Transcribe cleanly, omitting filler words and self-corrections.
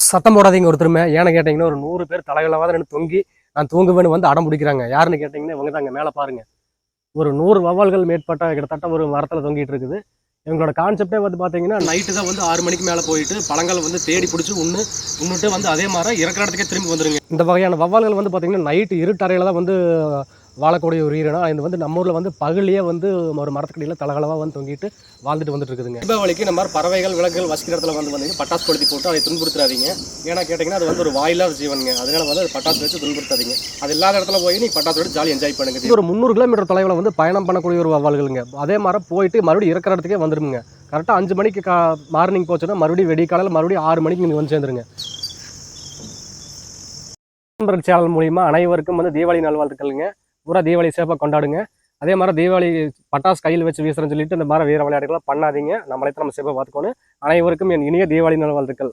சத்தம் போடாதீங்க ஒருத்தருமே. ஏன்னு கேட்டிங்கன்னா ஒரு 100 பேர் தலைகளவாத நின்று தொங்கி நான் தூங்குவேன்னு வந்து அடம் பிடிக்கிறாங்க. யாருன்னு கேட்டிங்கன்னா இவங்க தாங்க. மேலே பாருங்க, ஒரு 100 வவ்வால்கள் மேற்பட்ட கிட்டத்தட்ட ஒரு மரத்தில் தொங்கிட்டு இருக்குது. இவங்களோட கான்செப்டே வந்து பார்த்தீங்கன்னா நைட்டு தான் வந்து 6 மணிக்கு மேலே போயிட்டு பழங்களை வந்து தேடி பிடிச்சி உன்னுட்டு வந்து அதே மாதிரி இறக்குற இடத்துக்கே திரும்பி வந்துருங்க. இந்த வகையான வவ்வால்கள் வந்து பார்த்தீங்கன்னா நைட்டு இருட்டறையில் தான் வந்து வாழக்கூடிய ஒரு உயிரினம். இது வந்து நம்ம ஊரில் வந்து பகலியே வந்து ஒரு மரத்துக்கடியில் தலகளவாக வந்து தொங்கிட்டு வாழ்ந்துட்டு வந்துட்டு இருக்குதுங்க. தீபாவளிக்கு இந்த மாதிரி பறவைகள் விலங்குகள் வசிக்கிற இடத்துல வந்து பட்டாசு கொளுத்தி போட்டு அதை துன்புறுத்தாதீங்க. ஏன்னா கேட்டிங்கன்னா அது வந்து ஒரு வாயில்லாத ஜீவனுங்க. அதனால வந்து அது பட்டாசு வச்சு துன்புறுத்தாதீங்க. அது இல்லாத இடத்துல போய் நீ பட்டாசு வச்சு ஜாலி என்ஜாய் பண்ணுங்க. இது ஒரு 300 கிலோமீட்டர் தொலைவில் வந்து பயணம் பண்ணக்கூடிய ஒரு வவ்வால்களுங்க. அதே மாதிரி போயிட்டு மறுபடியும் இருக்கிற இடத்துக்கே வந்துருங்க. கரெக்டாக 5 மணிக்கு மார்னிங் போச்சுன்னா மறுபடியும் வெடி காலையில் மறுபடியும் 6 மணிக்கு நீங்கள் வந்து சேர்ந்துருங்க. சேனல் மூலிமா அனைவருக்கும் வந்து தீபாவளி நல்வாழ்த்துக்கள்ங்க. பூரா தீபாவளி சேஃபாக கொண்டாடுங்க. அதே மாதிரி தீபாவளி பட்டாசு கையில் வச்சு வீசுறேன்னு சொல்லிட்டு இந்த மாதிரி வீர விளையாட்டுகள்லாம் பண்ணாதீங்க. நம்மளை நம்ம சேஃபாக பார்த்துக்கணும். அனைவருக்கும் என் இனிய தீபாவளி நல்வாழ்த்துக்கள்.